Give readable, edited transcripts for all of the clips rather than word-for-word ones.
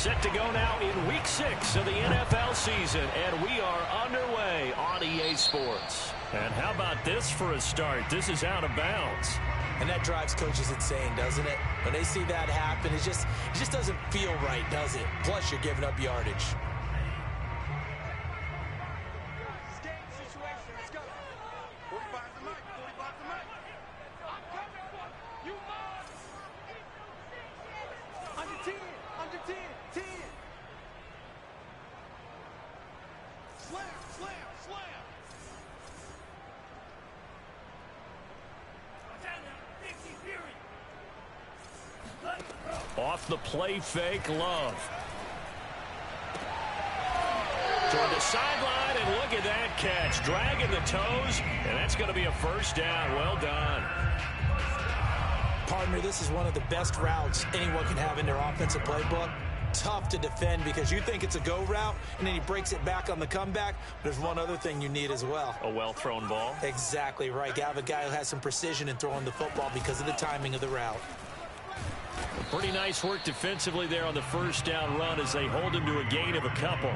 Set to go now in Week 6 of the NFL season, and we are underway on EA Sports. And how about this for a start? This is out of bounds. And that drives coaches insane, doesn't it? When they see that happen, it just doesn't feel right, does it? Plus, you're giving up yardage. Off the play fake, Love. Toward the sideline, and look at that catch. Dragging the toes, and that's going to be a first down. Well done. Partner, this is one of the best routes anyone can have in their offensive playbook. Tough to defend because you think it's a go route, and then he breaks it back on the comeback. There's one other thing you need as well. A well-thrown ball. Exactly right. You have a guy who has some precision in throwing the football because of the timing of the route. Pretty nice work defensively there on the first down run as they hold him to a gain of a couple.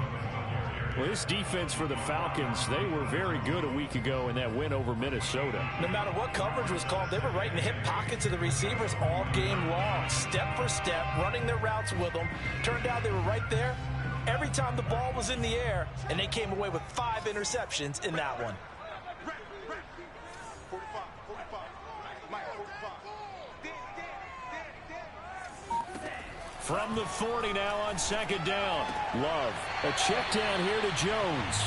Well, this defense for the Falcons, they were very good a week ago in that win over Minnesota. No matter what coverage was called, they were right in the hip pockets of the receivers all game long, step for step, running their routes with them. Turned out they were right there every time the ball was in the air, and they came away with 5 interceptions in that one. From the 40 now on second down. Love. A check down here to Jones.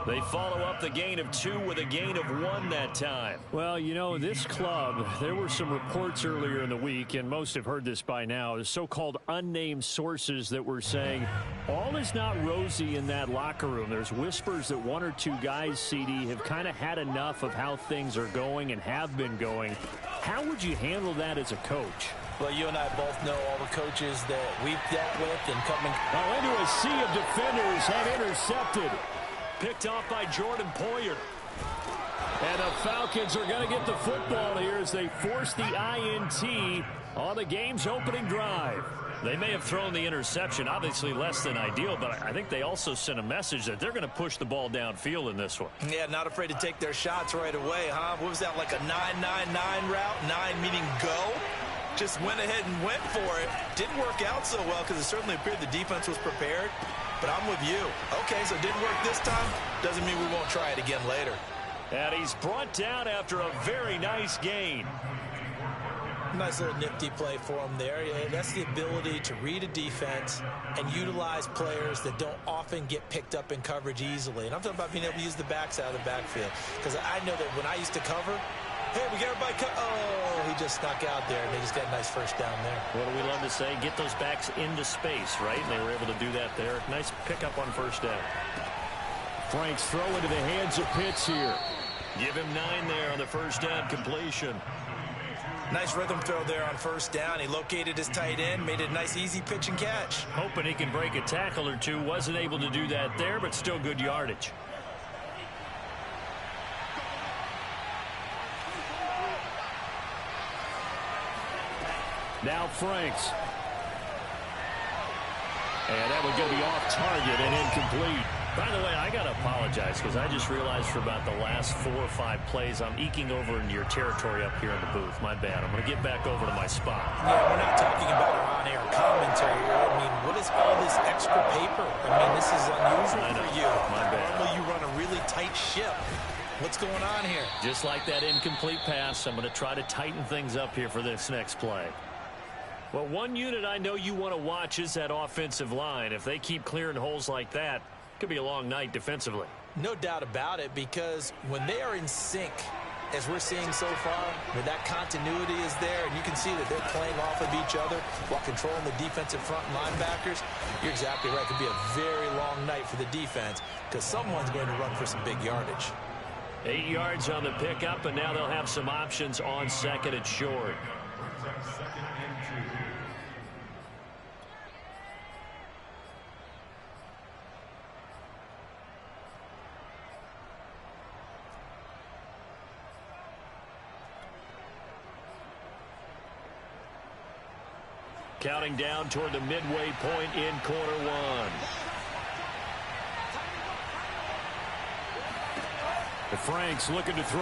They follow up the gain of 2 with a gain of 1 that time. Well, you know, this club, there were some reports earlier in the week, and most have heard this by now, the so-called unnamed sources that were saying all is not rosy in that locker room. There's whispers that 1 or 2 guys, CD, have kind of had enough of how things are going and have been going. How would you handle that as a coach? Well, you and I both know all the coaches that we've dealt with and coming. Oh, into a sea of defenders have intercepted. Picked off by Jordan Poyer. And the Falcons are going to get the football here as they force the INT on the game's opening drive. They may have thrown the interception, obviously less than ideal, but I think they also sent a message that they're going to push the ball downfield in this one. Yeah, not afraid to take their shots right away, huh? What was that, like a 9-9-9 route? 9 meaning go? Just went ahead and went for it. Didn't work out so well because it certainly appeared the defense was prepared. But I'm with you. Okay, so it didn't work this time. Doesn't mean we won't try it again later. And he's brought down after a very nice gain. Nice little nifty play for him there. Yeah, that's the ability to read a defense and utilize players that don't often get picked up in coverage easily. And I'm talking about being able to use the backs out of the backfield. Because I know that when I used to cover, hey, we got everybody cut. Oh, he just snuck out there, and they just got a nice first down there. What do we love to say? Get those backs into space, right? And they were able to do that there. Nice pickup on first down. Frank's throw into the hands of Pitts here. Give him 9 there on the first down completion. Nice rhythm throw there on first down. He located his tight end, made it a nice easy pitch and catch. Hoping he can break a tackle or two. Wasn't able to do that there, but still good yardage. Now Franks. And that was going to be off target and incomplete. By the way, I got to apologize because I just realized for about the last 4 or 5 plays I'm eking over into your territory up here in the booth. My bad. I'm going to get back over to my spot. Yeah, we're not talking about our on-air commentary here. I mean, what is all this extra paper? I mean, this is unusual for you. My bad. Normally you run a really tight ship. What's going on here? Just like that incomplete pass, I'm going to try to tighten things up here for this next play. Well, one unit I know you want to watch is that offensive line. If they keep clearing holes like that, it could be a long night defensively. No doubt about it, because when they are in sync, as we're seeing so far, where that continuity is there, and you can see that they're playing off of each other while controlling the defensive front linebackers, you're exactly right. It could be a very long night for the defense because someone's going to run for some big yardage. 8 yards on the pickup, and now they'll have some options on second and short. Counting down toward the midway point in quarter one. Franks looking to throw.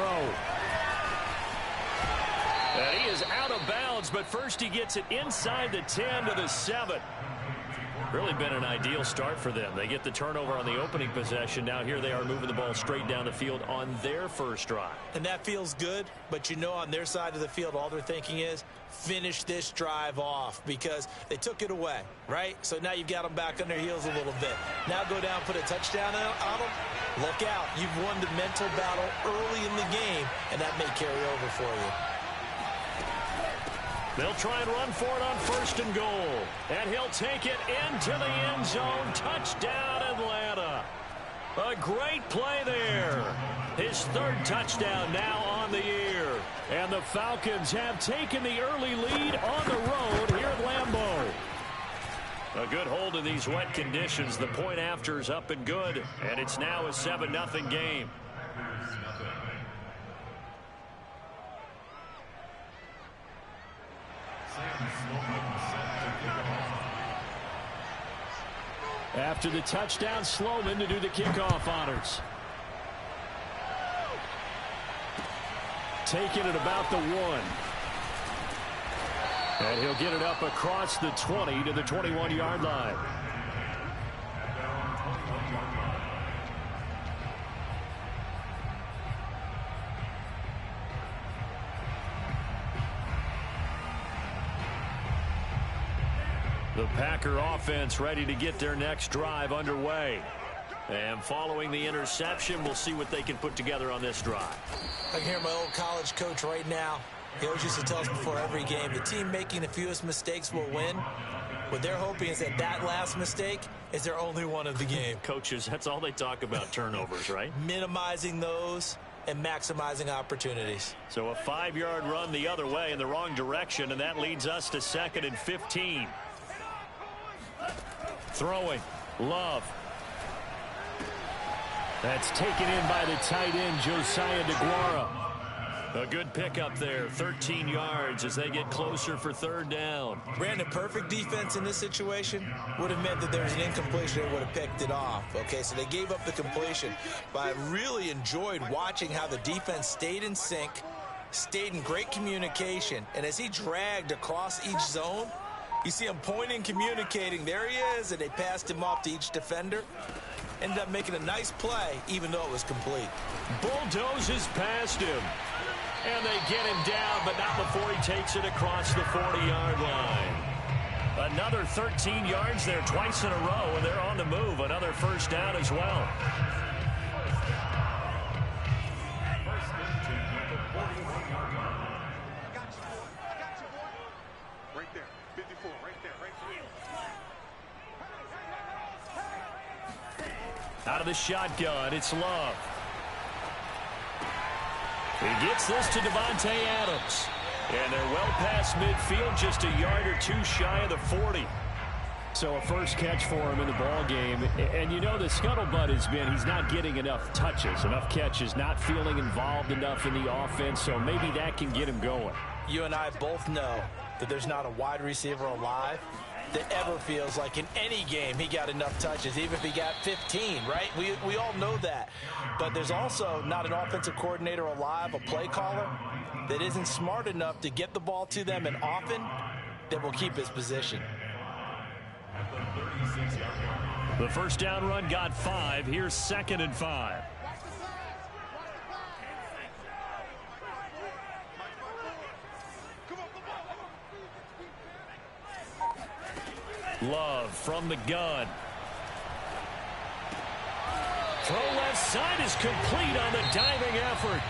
And he is out of bounds, but first he gets it inside the 10 to the 7. Really been an ideal start for them. They get the turnover on the opening possession. Now here they are moving the ball straight down the field on their first drive. And that feels good, but you know on their side of the field, all they're thinking is finish this drive off because they took it away, right? So now you've got them back on their heels a little bit. Now go down, put a touchdown on them. Look out. You've won the mental battle early in the game, and that may carry over for you. They'll try and run for it on first and goal. And he'll take it into the end zone. Touchdown, Atlanta. A great play there. His third touchdown now on the year. And the Falcons have taken the early lead on the road here at Lambeau. A good hold in these wet conditions. The point after is up and good. And it's now a 7-0 game. After the touchdown, Sloman to do the kickoff honors. Taking it about the 1. And he'll get it up across the 20 to the 21-yard line. The Packer offense ready to get their next drive underway. And following the interception, we'll see what they can put together on this drive. I can hear my old college coach right now. He always used to tell us before every game, the team making the fewest mistakes will win. What they're hoping is that that last mistake is their only one of the game. Coaches, that's all they talk about, turnovers, right? Minimizing those and maximizing opportunities. So a 5-yard run the other way in the wrong direction, and that leads us to 2nd and 15. Throwing. Love. That's taken in by the tight end, Josiah DeGuara. A good pickup there, 13 yards as they get closer for 3rd down. Brandon, perfect defense in this situation would have meant that there was an incompletion and would have picked it off. Okay, so they gave up the completion. But I really enjoyed watching how the defense stayed in sync, stayed in great communication, and as he dragged across each zone, you see him pointing, communicating. There he is, and they passed him off to each defender. Ended up making a nice play, even though it was complete. Bulldozes past him. And they get him down, but not before he takes it across the 40-yard line. Another 13 yards there twice in a row, and they're on the move. Another 1st down as well. Out of the shotgun, it's Love. He gets this to Devontae Adams. And they're well past midfield, just a yard or two shy of the 40. So a first catch for him in the ball game. And you know the scuttlebutt has been he's not getting enough touches, enough catches, not feeling involved enough in the offense. So maybe that can get him going. You and I both know that there's not a wide receiver alive that ever feels like in any game he got enough touches, even if he got 15, right? We all know that. But there's also not an offensive coordinator alive, a play caller, that isn't smart enough to get the ball to them and often that will keep his position. The 1st down run got 5. Here's 2nd and 5. Love from the gun. Throw left side is complete on the diving effort.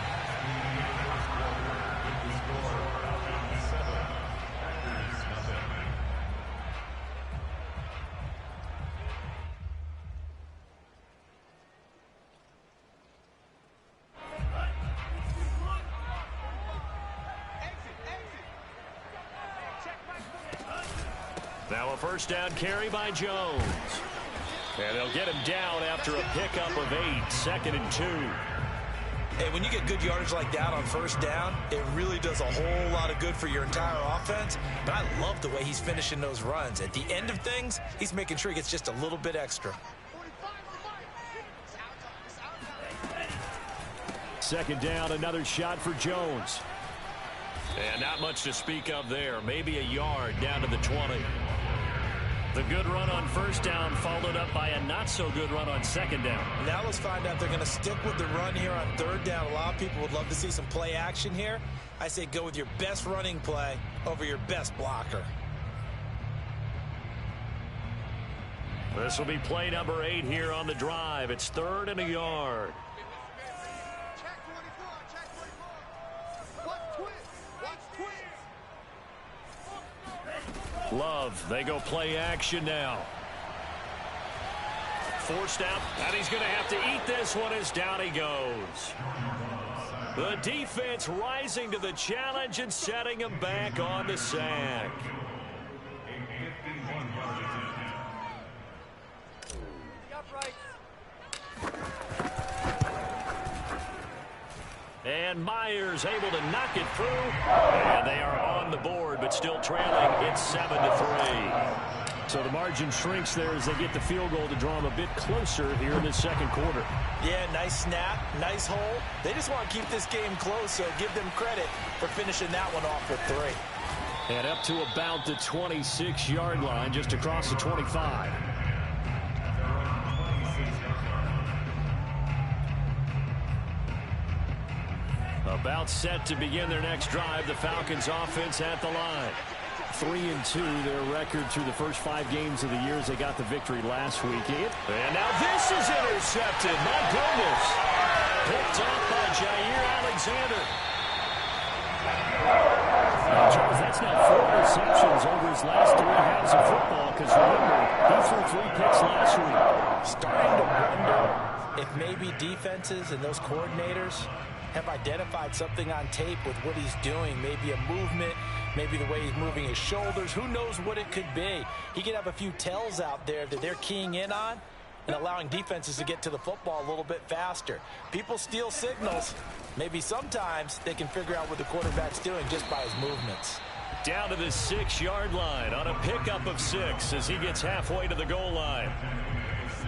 Now a 1st down carry by Jones. And they'll get him down after a pickup of 8. 2nd and 2. Hey, when you get good yardage like that on first down, it really does a whole lot of good for your entire offense. But I love the way he's finishing those runs. At the end of things, he's making sure he gets just a little bit extra. Second down, another shot for Jones. And not much to speak of there. Maybe a yard down to the 20. The good run on first down followed up by a not-so-good run on second down. Now let's find out if they're going to stick with the run here on third down. A lot of people would love to see some play action here. I say go with your best running play over your best blocker. This will be play number 8 here on the drive. It's 3rd and a yard. Love, they go play action now. Forced out, and he's going to have to eat this one as down he goes. The defense rising to the challenge and setting him back on the sack. And Myers able to knock it through. And they are on the board, but still trailing. It's 7-3. So the margin shrinks there as they get the field goal to draw them a bit closer here in the second quarter. Yeah, nice snap, nice hole. They just want to keep this game close, so give them credit for finishing that one off with 3. And up to about the 26-yard line, just across the 25. About set to begin their next drive. The Falcons offense at the line. 3-2 their record through the first 5 games of the year as they got the victory last week. And now this is intercepted. My goodness. Picked up by Jair Alexander. Now, Charles, that's now 4 receptions over his last 3 halves of football because remember, he threw 3 picks last week. Starting to wonder if maybe defenses and those coordinators have identified something on tape with what he's doing. Maybe a movement, maybe the way he's moving his shoulders. Who knows what it could be? He could have a few tells out there that they're keying in on and allowing defenses to get to the football a little bit faster. People steal signals. Maybe sometimes they can figure out what the quarterback's doing just by his movements. Down to the 6-yard line on a pickup of 6 as he gets halfway to the goal line.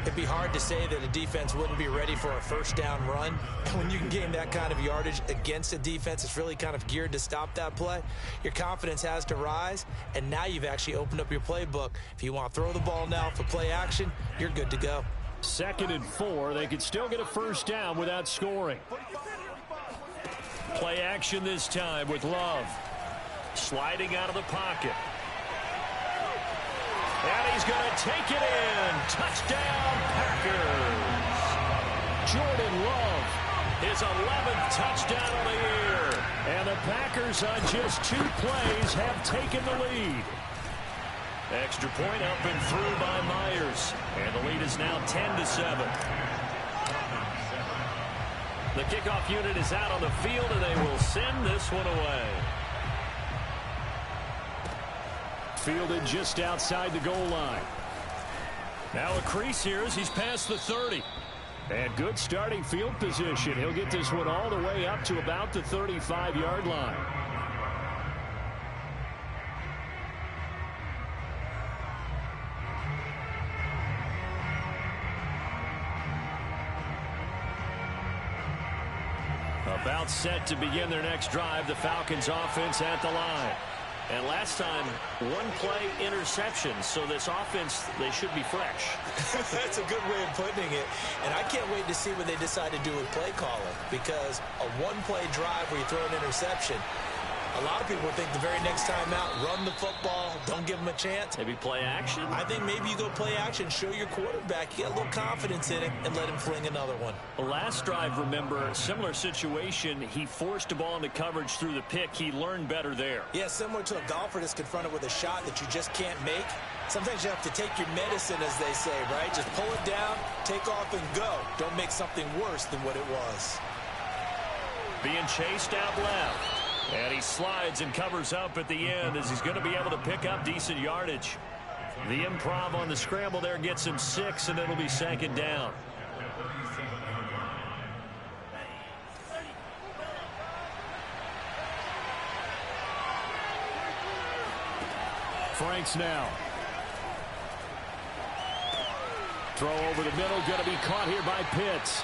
It'd be hard to say that a defense wouldn't be ready for a first down run. When you can gain that kind of yardage against a defense that's really kind of geared to stop that play, your confidence has to rise, and now you've actually opened up your playbook. If you want to throw the ball now for play action, you're good to go. 2nd and 4. They could still get a first down without scoring. Play action this time with Love. Sliding out of the pocket. And he's going to take it in. Touchdown, Packers. Jordan Love, his 11th touchdown of the year. And the Packers on just 2 plays have taken the lead. Extra point up and through by Myers. And the lead is now 10-7. The kickoff unit is out on the field, and they will send this one away. Fielded just outside the goal line. Now a crease here as he's past the 30. And good starting field position. He'll get this one all the way up to about the 35-yard line. About set to begin their next drive. The Falcons offense at the line. And last time, 1-play interception. So this offense, they should be fresh. That's a good way of putting it. And I can't wait to see what they decide to do with play calling. Because a 1-play drive where you throw an interception, a lot of people think the very next time out, run the football, don't give them a chance. Maybe play action? I think maybe you go play action, show your quarterback, you get a little confidence in him, and let him fling another one. The last drive, remember, similar situation. He forced a ball into coverage through the pick. He learned better there. Yeah, similar to a golfer that's confronted with a shot that you just can't make. Sometimes you have to take your medicine, as they say, right? Just pull it down, take off, and go. Don't make something worse than what it was. Being chased out left. And he slides and covers up at the end as he's going to be able to pick up decent yardage. The improv on the scramble there gets him 6, and it'll be 2nd down. Franks now. Throw over the middle, going to be caught here by Pitts.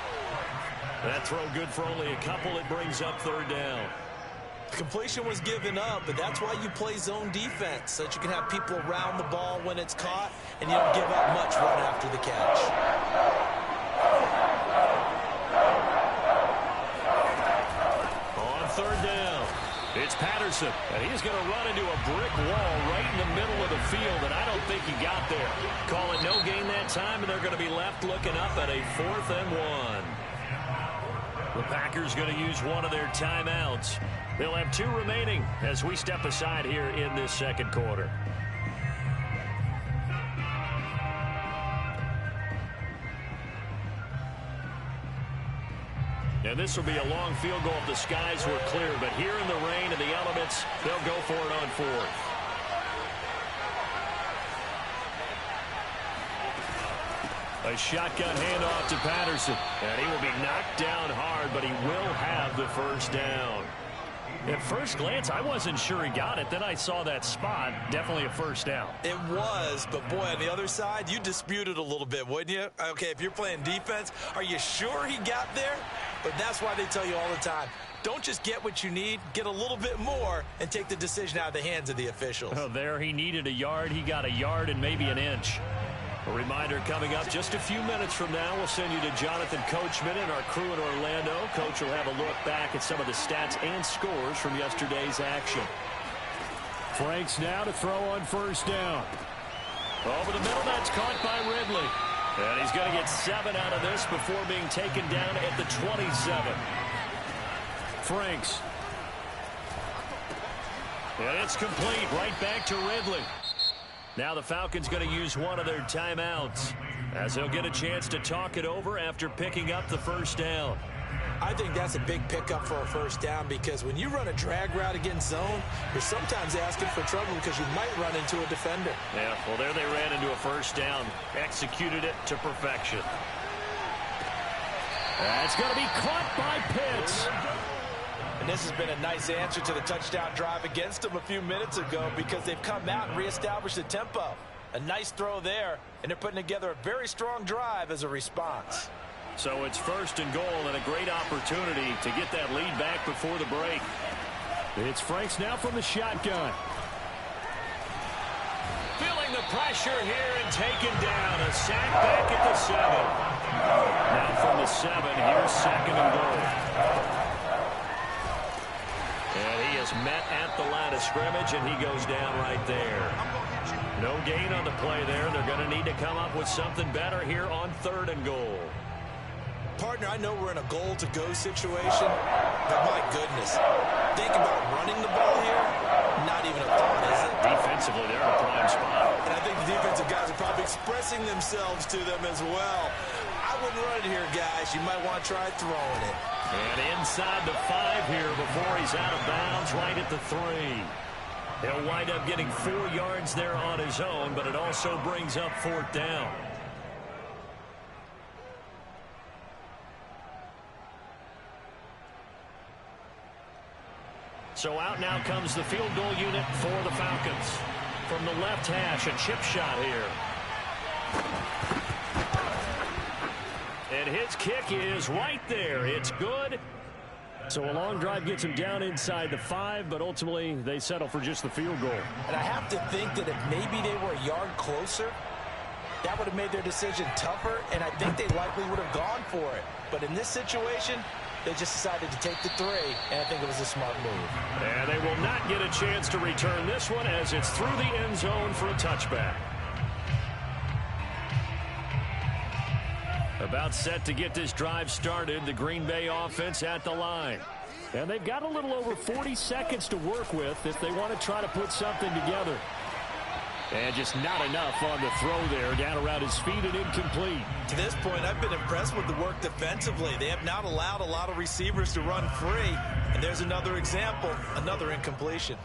That throw good for only a couple. It brings up third down. Completion was given up, but that's why you play zone defense, so that you can have people around the ball when it's caught, and you don't give up much right after the catch. On third down, it's Patterson, and he's going to run into a brick wall right in the middle of the field, and I don't think he got there. Call it no gain that time, and they're going to be left looking up at a 4th and 1. The Packers going to use one of their timeouts. They'll have 2 remaining as we step aside here in this second quarter. And this will be a long field goal if the skies were clear, but here in the rain and the elements, they'll go for it on 4th. A shotgun handoff to Patterson, and he will be knocked down hard, but he will have the first down. At first glance, I wasn't sure he got it. Then I saw that spot. Definitely a first down. It was, but boy, on the other side, you dispute it a little bit, wouldn't you? Okay, if you're playing defense, are you sure he got there? But that's why they tell you all the time, don't just get what you need, get a little bit more, and take the decision out of the hands of the officials. Oh, there he needed a yard. He got a yard and maybe an inch. A reminder coming up just a few minutes from now, we'll send you to Jonathan Coachman and our crew in Orlando. Coach will have a look back at some of the stats and scores from yesterday's action. Franks now to throw on first down. Over the middle, that's caught by Ridley. And he's going to get 7 out of this before being taken down at the 27. Franks. And it's complete, right back to Ridley. Now the Falcons going to use one of their timeouts as they'll get a chance to talk it over after picking up the first down. I think that's a big pickup for a first down because when you run a drag route against zone, you're sometimes asking for trouble because you might run into a defender. Yeah, well, there they ran into a first down, executed it to perfection. That's going to be caught by Pitts. And this has been a nice answer to the touchdown drive against them a few minutes ago because they've come out and reestablished the tempo. A nice throw there, and they're putting together a very strong drive as a response. So it's 1st and goal and a great opportunity to get that lead back before the break. It's Franks now from the shotgun. Feeling the pressure here and taken down. A sack back at the 7. Now from the 7, here's 2nd and goal. And he is met at the line of scrimmage, and he goes down right there. No gain on the play there. They're going to need to come up with something better here on 3rd and goal. Partner, I know we're in a goal-to-go situation, but my goodness, think about running the ball here. Not even a thought, is it? Defensively, they're in a prime spot. And I think the defensive guys are probably expressing themselves to them as well. I wouldn't run it here, guys. You might want to try throwing it. And inside the 5 here before he's out of bounds, right at the 3. He'll wind up getting 4 yards there on his own, but it also brings up 4th down. So out now comes the field goal unit for the Falcons. From the left hash, a chip shot here. And his kick is right there. It's good. So a long drive gets him down inside the 5, but ultimately they settle for just the field goal. And I have to think that if maybe they were a yard closer, that would have made their decision tougher, and I think they likely would have gone for it. But in this situation, they just decided to take the 3, and I think it was a smart move. And they will not get a chance to return this one as it's through the end zone for a touchback. About set to get this drive started, the Green Bay offense at the line. And they've got a little over 40 seconds to work with if they want to try to put something together. And just not enough on the throw there, down around his feet and incomplete. To this point, I've been impressed with the work defensively. They have not allowed a lot of receivers to run free. And there's another example, another incompletion.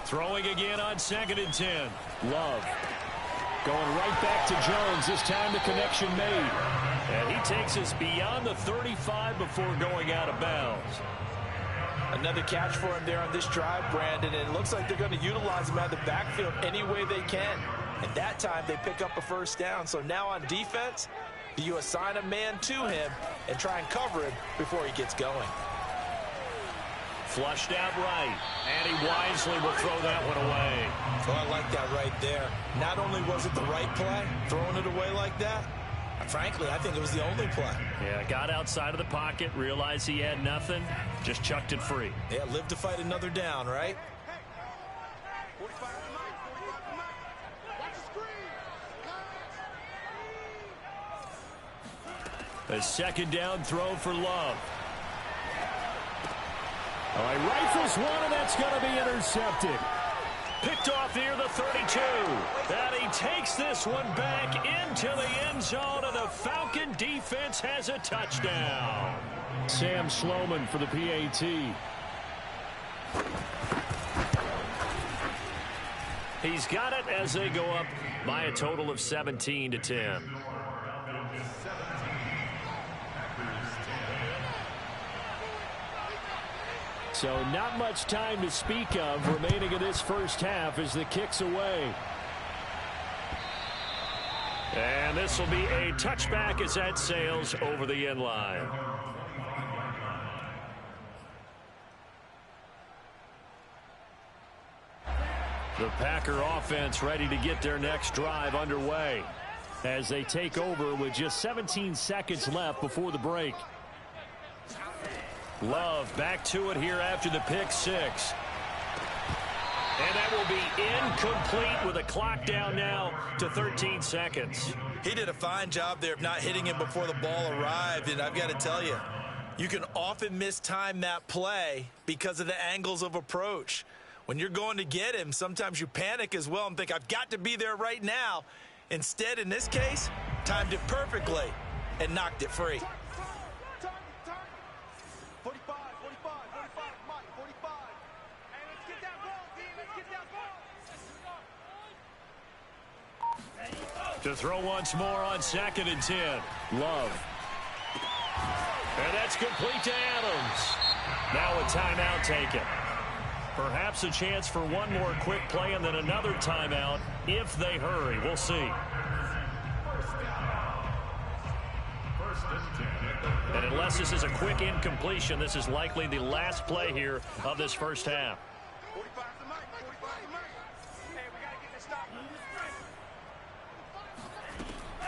Throwing again on 2nd and 10. Love. Going right back to Jones. This time the connection made. And he takes us beyond the 35 before going out of bounds. Another catch for him there on this drive, Brandon, and it looks like they're going to utilize him out of the backfield any way they can. And that time they pick up a first down. So now on defense, you assign a man to him and try and cover him before he gets going. Flushed out right, and he wisely will throw that one away. Oh, I like that right there. Not only was it the right play, throwing it away like that, frankly, I think it was the only play. Yeah, got outside of the pocket, realized he had nothing, just chucked it free. Yeah, live to fight another down, right? A second down throw for Love. All right, rifles one, and that's going to be intercepted. Picked off near the 32. And he takes this one back into the end zone, and the Falcon defense has a touchdown. Sam Sloman for the PAT. He's got it as they go up by a total of 17-10. So not much time to speak of remaining in this first half as the kick's away. And this will be a touchback as that sails over the end line. The Packer offense ready to get their next drive underway as they take over with just 17 seconds left before the break. Love back to it here after the pick six. And that will be incomplete with a clock down now to 13 seconds. He did a fine job there of not hitting him before the ball arrived, and I've got to tell you, you can often mistime that play because of the angles of approach. When you're going to get him, sometimes you panic as well and think, I've got to be there right now. Instead, in this case, timed it perfectly and knocked it free. To throw once more on 2nd and 10. Love. And that's complete to Adams. Now a timeout taken. Perhaps a chance for one more quick play and then another timeout if they hurry. We'll see. And unless this is a quick incompletion, this is likely the last play here of this first half.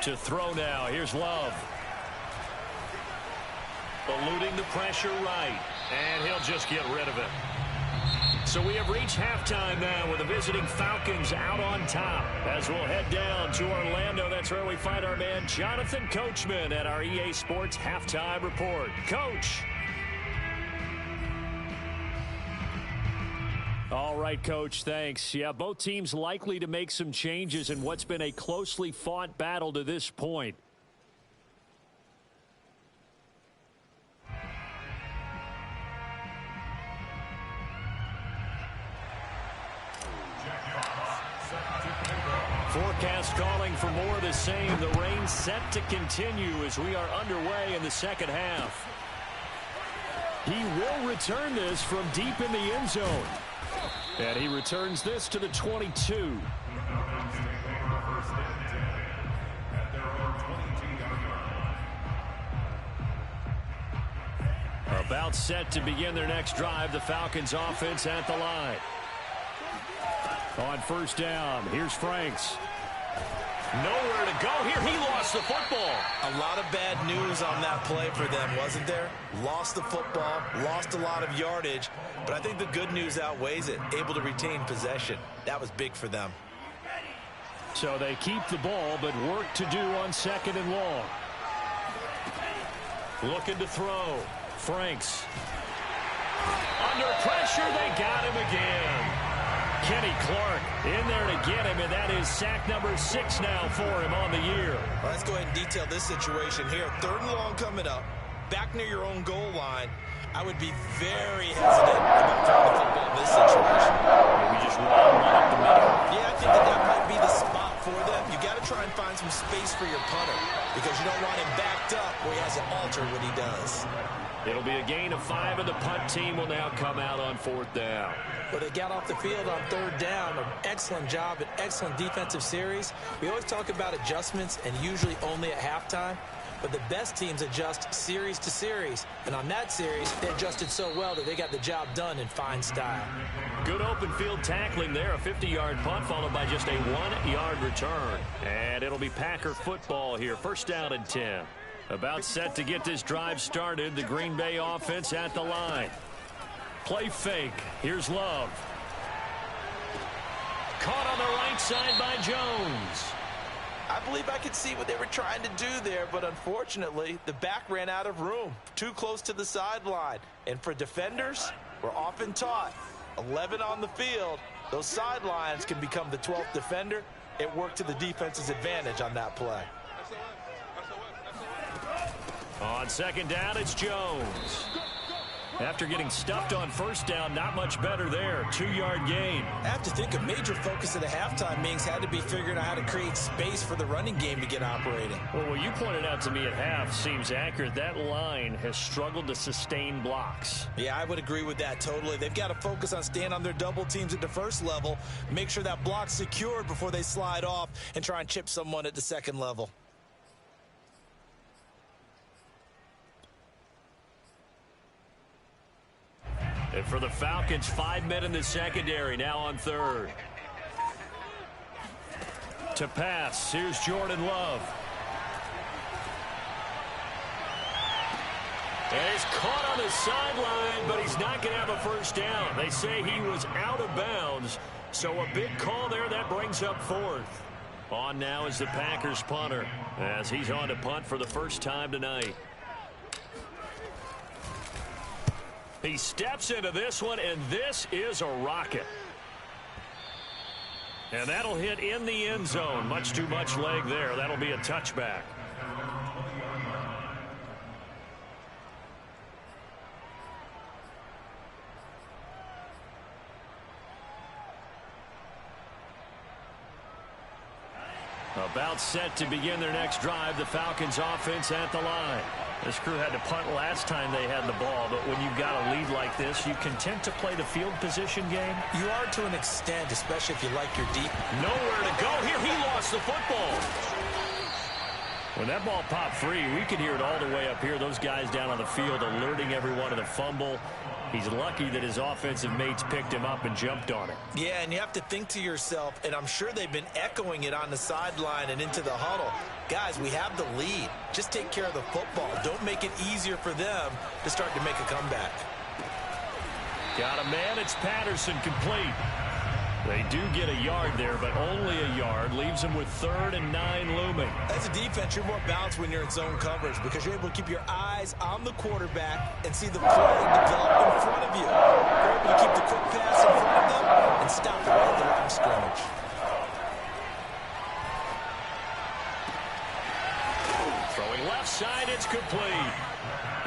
To throw now. Here's Love. Eluding the pressure right. And he'll just get rid of it. So we have reached halftime now with the visiting Falcons out on top. As we'll head down to Orlando, that's where we find our man Jonathan Coachman at our EA Sports Halftime Report. Coach. All right, Coach, thanks. Yeah, both teams likely to make some changes in what's been a closely fought battle to this point. Forecast calling for more of the same. The rain set to continue as we are underway in the second half. He will return this from deep in the end zone. And he returns this to the 22. About set to begin their next drive, the Falcons offense at the line. On first down, here's Franks. Nowhere to go here. He lost the football. A lot of bad news on that play for them, wasn't there? Lost the football, lost a lot of yardage, but I think the good news outweighs it. Able to retain possession. That was big for them. So they keep the ball, but work to do on 2nd and long. Looking to throw. Franks. Under pressure, they got him again. Kenny Clark in there to get him, and that is sack number 6 now for him on the year. Well, let's go ahead and detail this situation here. 3rd and long coming up, back near your own goal line. I would be very hesitant about throwing the football in this situation. Maybe just one up the middle. Yeah, I think that might be the spot for them, you got to try and find some space for your punter because you don't want him backed up where he has to alter what he does. It'll be a gain of 5, and the punt team will now come out on 4th down. But they got off the field on 3rd down. An excellent job, an excellent defensive series. We always talk about adjustments and usually only at halftime. But the best teams adjust series to series. And on that series, they adjusted so well that they got the job done in fine style. Good open field tackling there. A 50-yard punt followed by just a 1-yard return. And it'll be Packer football here. 1st down and 10. About set to get this drive started. The Green Bay offense at the line. Play fake. Here's Love. Caught on the right side by Jones. I believe I could see what they were trying to do there, but unfortunately, the back ran out of room. Too close to the sideline. And for defenders, we're often taught, 11 on the field, those sidelines can become the 12th defender. It worked to the defense's advantage on that play. On 2nd down, it's Jones. After getting stuffed on 1st down, not much better there. 2-yard gain. I have to think a major focus of the halftime meetings had to be figuring out how to create space for the running game to get operating. Well, what you pointed out to me at half seems accurate. That line has struggled to sustain blocks. Yeah, I would agree with that totally. They've got to focus on staying on their double teams at the 1st level, make sure that block's secured before they slide off and try and chip someone at the 2nd level. And for the Falcons, 5 men in the secondary, now on 3rd. To pass, here's Jordan Love. And he's caught on the sideline, but he's not going to have a 1st down. They say he was out of bounds, so a big call there that brings up 4th. On now is the Packers punter, as he's on to punt for the first time tonight. He steps into this one, and this is a rocket. And that'll hit in the end zone. Much too much leg there. That'll be a touchback. About set to begin their next drive. The Falcons offense at the line. This crew had to punt last time they had the ball, but when you've got a lead like this, you content to play the field position game? You are to an extent, especially if you like your deep. Nowhere to go here. He lost the football. When that ball popped free, we could hear it all the way up here. Those guys down on the field alerting everyone of the fumble. He's lucky that his offensive mates picked him up and jumped on it. Yeah, and you have to think to yourself, and I'm sure they've been echoing it on the sideline and into the huddle. Guys, we have the lead. Just take care of the football. Don't make it easier for them to start to make a comeback. Got a man. It's Patterson, complete. They do get a yard there, but only a yard. Leaves them with 3rd and 9 looming. As a defense, you're more balanced when you're in zone coverage because you're able to keep your eyes on the quarterback and see the play develop in front of you. You're able to keep the quick pass in front of them and stop it right at the line of scrimmage. Throwing left side, it's complete.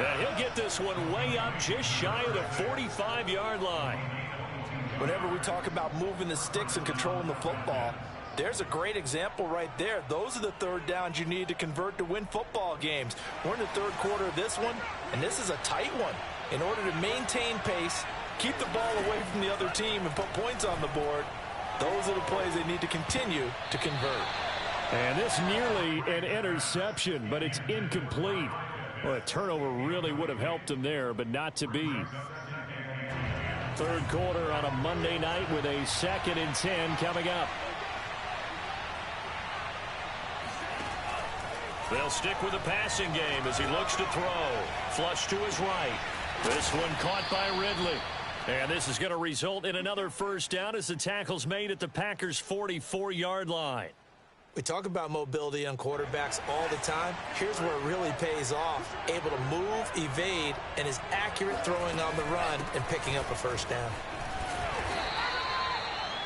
And he'll get this one way up just shy of the 45-yard line. Whenever we talk about moving the sticks and controlling the football, there's a great example right there. Those are the 3rd downs you need to convert to win football games. We're in the 3rd quarter of this one, and this is a tight one. In order to maintain pace, keep the ball away from the other team, and put points on the board, those are the plays they need to continue to convert. And this nearly an interception, but it's incomplete. Well, a turnover really would have helped him there, but not to be. 3rd quarter on a Monday night with a 2nd and 10 coming up. They'll stick with the passing game as he looks to throw. Flush to his right. This one caught by Ridley. And this is going to result in another 1st down as the tackle's made at the Packers' 44-yard line. We talk about mobility on quarterbacks all the time. Here's where it really pays off. Able to move, evade, and is accurate throwing on the run and picking up a 1st down.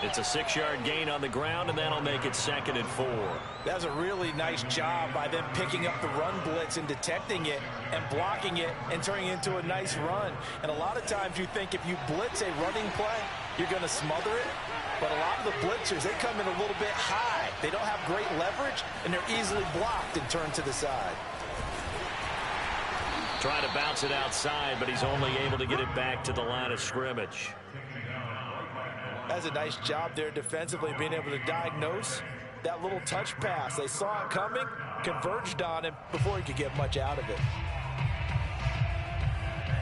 It's a 6-yard gain on the ground, and that'll make it 2nd and 4. That was a really nice job by them picking up the run blitz and detecting it and blocking it and turning it into a nice run. And a lot of times you think if you blitz a running play, you're going to smother it. But a lot of the blitzers, they come in a little bit high. They don't have great leverage, and they're easily blocked and turned to the side. Trying to bounce it outside, but he's only able to get it back to the line of scrimmage. That's a nice job there defensively, being able to diagnose that little touch pass. They saw it coming, converged on him before he could get much out of it.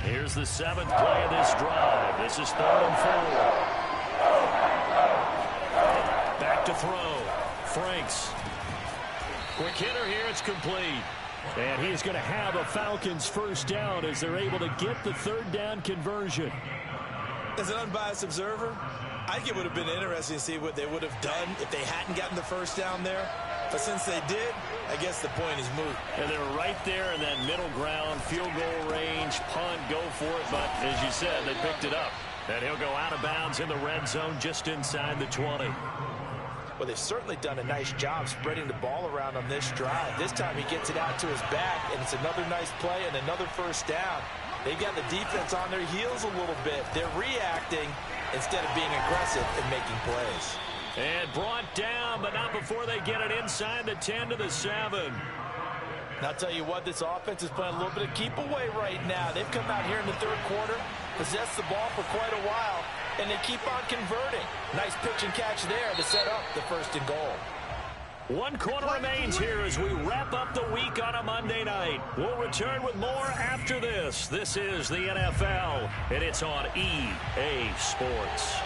Here's the 7th play of this drive. This is 3rd and 4. Back to throw. Franks. Quick hitter here. It's complete. And he's going to have a Falcons first down as they're able to get the 3rd down conversion. As an unbiased observer, I think it would have been interesting to see what they would have done if they hadn't gotten the first down there. But since they did, I guess the point is moot. And they're right there in that middle ground, field goal range, punt, go for it. But as you said, they picked it up. And he'll go out of bounds in the red zone just inside the 20. Well, they've certainly done a nice job spreading the ball around on this drive. This time he gets it out to his back, and it's another nice play and another first down. They've got the defense on their heels a little bit. They're reacting instead of being aggressive and making plays. And brought down, but not before they get it inside the 10 to the 7. And I'll tell you what, this offense is playing a little bit of keep away right now. They've come out here in the 3rd quarter, possessed the ball for quite a while, and they keep on converting. Nice pitch and catch there to set up the 1st and goal. 1 quarter remains here as we wrap up the week on a Monday night. We'll return with more after this. This is the NFL, and it's on EA Sports.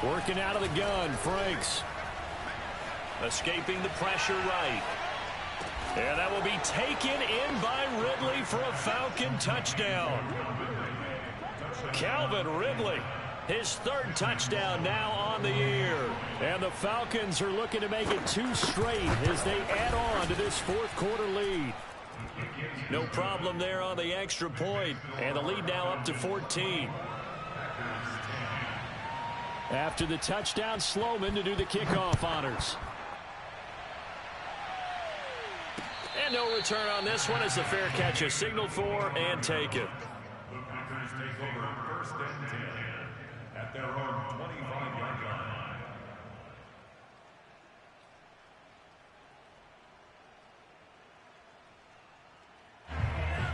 Working out of the gun, Franks. Escaping the pressure right. And that will be taken in by Ridley for a Falcon touchdown. Calvin Ridley, his 3rd touchdown now on the year. And the Falcons are looking to make it 2 straight as they add on to this 4th quarter lead. No problem there on the extra point, and the lead now up to 14. After the touchdown, Sloman to do the kickoff honors. And no return on this one as the fair catch is signaled for and taken. Packers take over 1st and 10 at their own 25-yard line.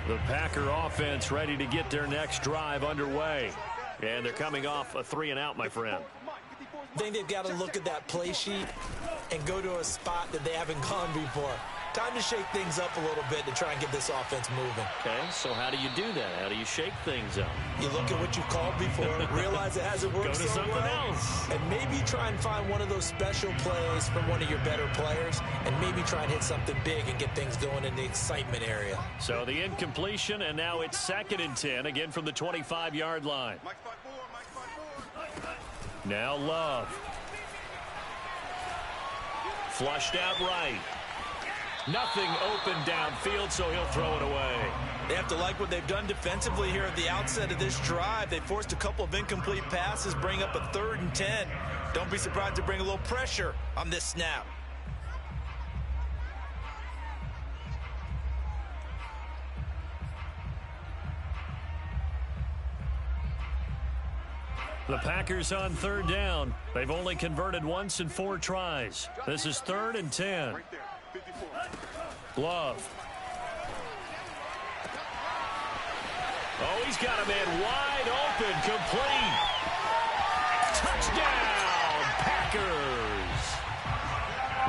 The Packer offense ready to get their next drive underway. And thee coming off a 3-and-out, my friend. I think they've got to look at that play sheet and go to a spot that they haven't gone before. Time to shake things up a little bit to try and get this offense moving. Okay, so how do you do that? How do you shake things up? You look at what you've called before, realize it hasn't worked Go to something else. and maybe try and find one of those special plays from one of your better players, and maybe try and hit something big and get things going in the excitement area. So the incompletion, and now it's 2nd and 10, again from the 25-yard line. Now Love. Flushed out right. Nothing open downfield, so he'll throw it away. They have to like what they've done defensively here at the outset of this drive. They forced a couple of incomplete passes, bring up a 3rd and 10. Don't be surprised to bring a little pressure on this snap. The Packers on 3rd down. They've only converted once in 4 tries. This is 3rd and 10. Love. Oh, he's got a man wide open, complete. Touchdown, Packers.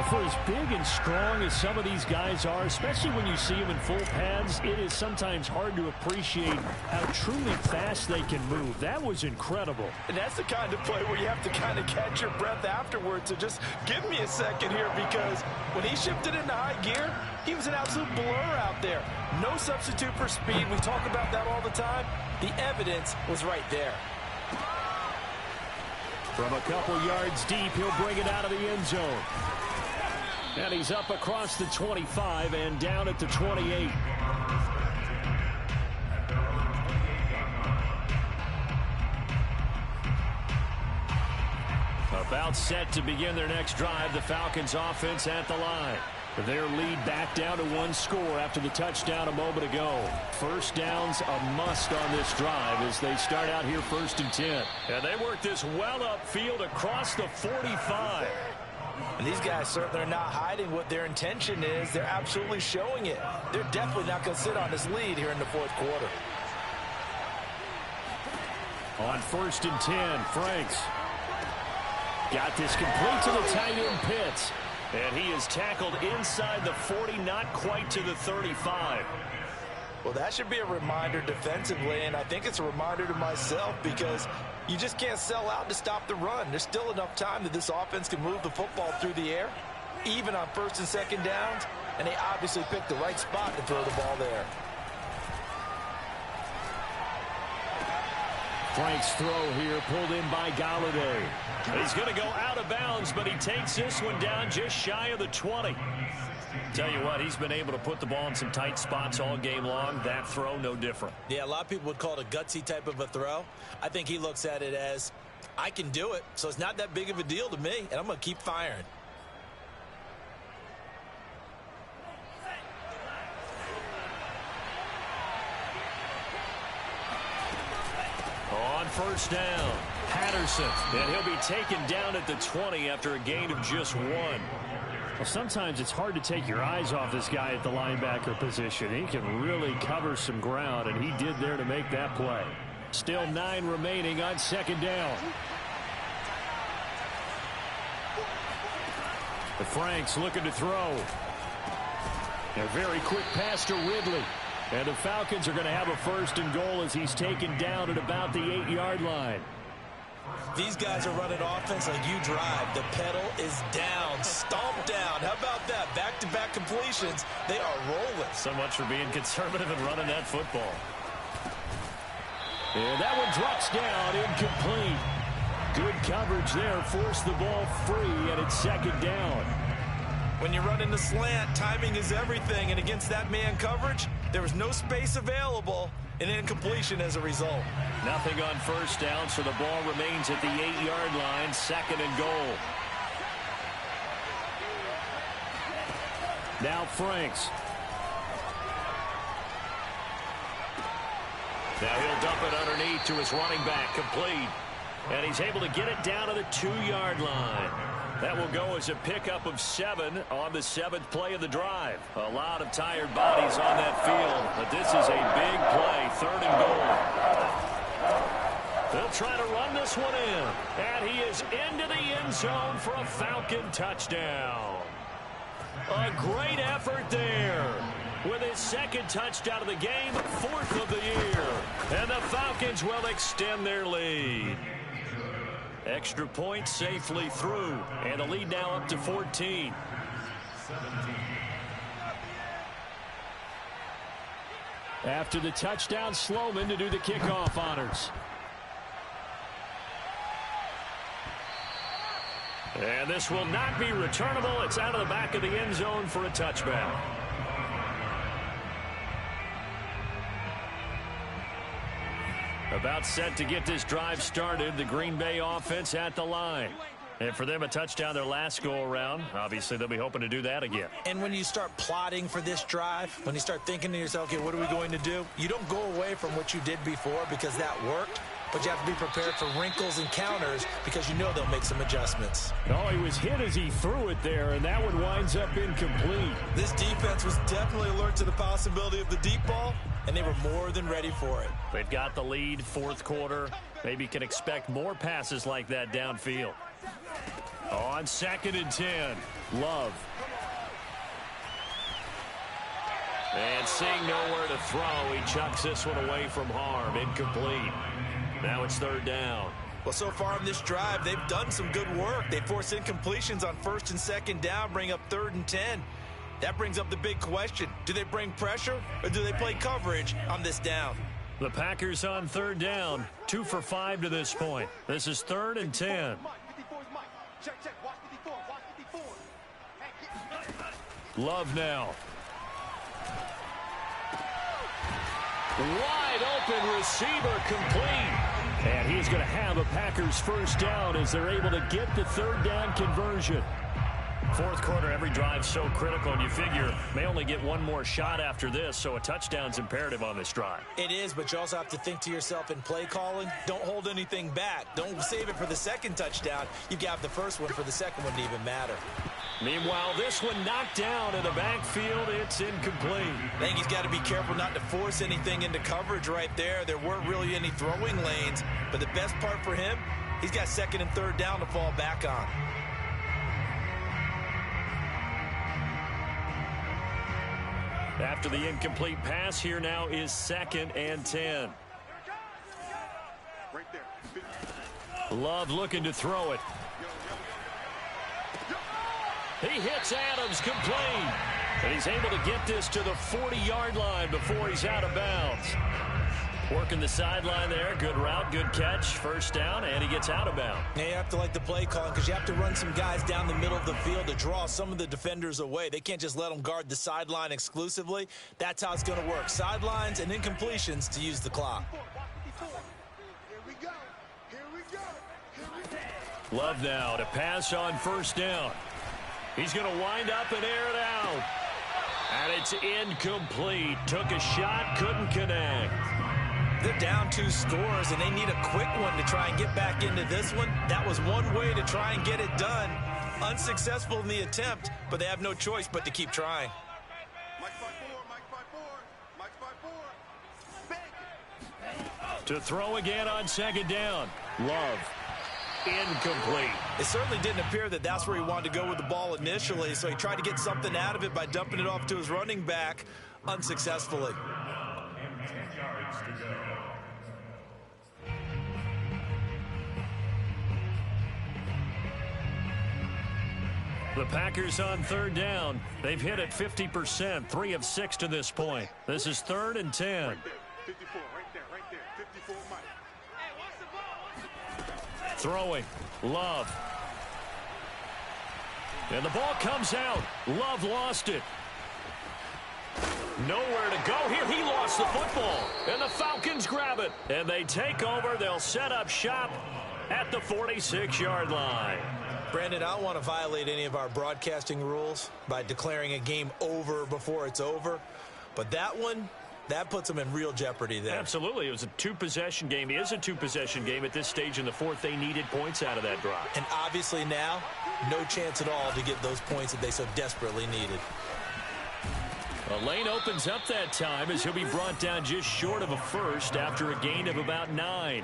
For as big and strong as some of these guys are, especially when you see them in full pads, it is sometimes hard to appreciate how truly fast they can move. That was incredible. And that's the kind of play where you have to kind of catch your breath afterwards. So just give me a second here, because when he shifted into high gear, he was an absolute blur out there. No substitute for speed. We talk about that all the time. The evidence was right there. From a couple yards deep, he'll bring it out of the end zone. And he's up across the 25 and down at the 28. About set to begin their next drive. The Falcons offense at the line. Their lead back down to one score after the touchdown a moment ago. First down's a must on this drive as they start out here 1st and 10. And they work this well upfield across the 45. And these guys certainly are not hiding what their intention is. They're absolutely showing it. They're definitely not going to sit on this lead here in the 4th quarter. On 1st and 10, Franks got this complete to the tight end Pitts. And he is tackled inside the 40, not quite to the 35. Well, that should be a reminder defensively, and I think it's a reminder to myself because you just can't sell out to stop the run. There's still enough time that this offense can move the football through the air, even on 1st and 2nd downs, and they obviously picked the right spot to throw the ball there. Frank's throw here pulled in by Golladay. He's going to go out of bounds, but he takes this one down just shy of the 20. Tell you what, he's been able to put the ball in some tight spots all game long. That throw, no different. Yeah, a lot of people would call it a gutsy type of a throw. I think he looks at it as, I can do it, so it's not that big of a deal to me, and I'm going to keep firing. On 1st down, Patterson, and he'll be taken down at the 20 after a gain of just 1. Well, sometimes it's hard to take your eyes off this guy at the linebacker position. He can really cover some ground, and he did there to make that play. Still 9 remaining on 2nd down. The Franks looking to throw. A very quick pass to Ridley. And the Falcons are going to have a 1st and goal as he's taken down at about the 8-yard line. These guys are running offense like you drive. The pedal is down, stomped down. How about that? Back-to-back completions. They are rolling. So much for being conservative and running that football. And that one drops down, incomplete. Good coverage there, forced the ball free, and it's 2nd down. When you run in the slant, timing is everything, and against that man coverage, there was no space available, and incompletion as a result. Nothing on 1st down, so the ball remains at the 8-yard line, 2nd and goal. Now Franks. Now he'll dump it underneath to his running back, complete. And he's able to get it down to the 2-yard line. That will go as a pickup of 7 on the 7th play of the drive. A lot of tired bodies on that field, but this is a big play, 3rd and goal. They'll try to run this one in, and he is into the end zone for a Falcon touchdown. A great effort there. With his 2nd touchdown of the game, 4th of the year. And the Falcons will extend their lead. Extra point safely through, and the lead now up to 14. After the touchdown, Sloman to do the kickoff honors. And this will not be returnable. It's out of the back of the end zone for a touchback. About set to get this drive started. The Green Bay offense at the line. And for them, a touchdown their last go-around. Obviously, they'll be hoping to do that again. And when you start plotting for this drive, when you start thinking to yourself, okay, what are we going to do? You don't go away from what you did before because that worked. But you have to be prepared for wrinkles and counters because you know they'll make some adjustments. Oh, he was hit as he threw it there, and that one winds up incomplete. This defense was definitely alert to the possibility of the deep ball, and they were more than ready for it. They've got the lead, 4th quarter. Maybe can expect more passes like that downfield. On 2nd and 10, Love. And seeing nowhere to throw, he chucks this one away from harm. Incomplete. Now it's 3rd down. Well, so far in this drive, they've done some good work. They force incompletions on 1st and 2nd down, bring up 3rd and 10. That brings up the big question. Do they bring pressure or do they play coverage on this down? The Packers on 3rd down, 2 for 5 to this point. This is 3rd and 10. Love now. Wide open receiver, complete. And he's going to have a Packers 1st down as they're able to get the 3rd down conversion. Fourth quarter, every drive so critical, and you figure may only get one more shot after this, so a touchdown's imperative on this drive. It is, but you also have to think to yourself in play calling, don't hold anything back. Don't save it for the second touchdown. You got the first one for the second one to even matter. Meanwhile, this one knocked down in the backfield. It's incomplete. I think he's got to be careful not to force anything into coverage right there. There weren't really any throwing lanes, but the best part for him, he's got second and third down to fall back on. After the incomplete pass, here now is 2nd and 10. Love looking to throw it. He hits Adams complete. And he's able to get this to the 40-yard line before he's out of bounds. Working the sideline there. Good route, good catch. First down, and he gets out of bounds. Yeah, you have to like the play calling because you have to run some guys down the middle of the field to draw some of the defenders away. They can't just let them guard the sideline exclusively. That's how it's going to work. Sidelines and incompletions to use the clock. Love now to pass on first down. He's going to wind up and air it out. And it's incomplete. Took a shot, couldn't connect. They're down 2 scores, and they need a quick one to try and get back into this one. That was one way to try and get it done. Unsuccessful in the attempt, but they have no choice but to keep trying. To throw again on 2nd down. Love. Incomplete. It certainly didn't appear that that's where he wanted to go with the ball initially, so he tried to get something out of it by dumping it off to his running back unsuccessfully. The Packers on 3rd down. They've hit it 50%, 3 of 6 to this point. This is 3rd and 10. Right there, 54, right there, 54, Mike. Throwing. Love. And the ball comes out. Love lost it. Nowhere to go here. He lost the football. And the Falcons grab it. And they take over. They'll set up shop at the 46-yard line. Brandon, I don't want to violate any of our broadcasting rules by declaring a game over before it's over. But that one, that puts them in real jeopardy there. Absolutely. It was a 2-possession game. It is a 2-possession game at this stage in the fourth. They needed points out of that drive. And obviously now, no chance at all to get those points that they so desperately needed. A lane opens up that time as he'll be brought down just short of a first after a gain of about 9.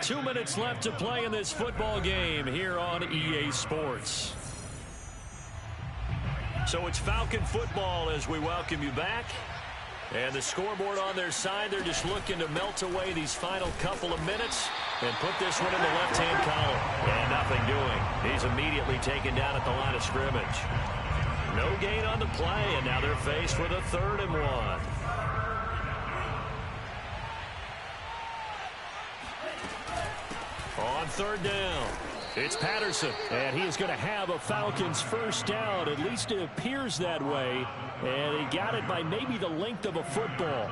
2 minutes left to play in this football game here on EA Sports. So it's Falcon football as we welcome you back. And the scoreboard on their side, they're just looking to melt away these final couple of minutes and put this one in the left-hand column. And nothing doing. He's immediately taken down at the line of scrimmage. No gain on the play, and now they're faced with a 3rd and 1. On 3rd down, it's Patterson, and he is going to have a Falcons first down. At least it appears that way, and he got it by maybe the length of a football.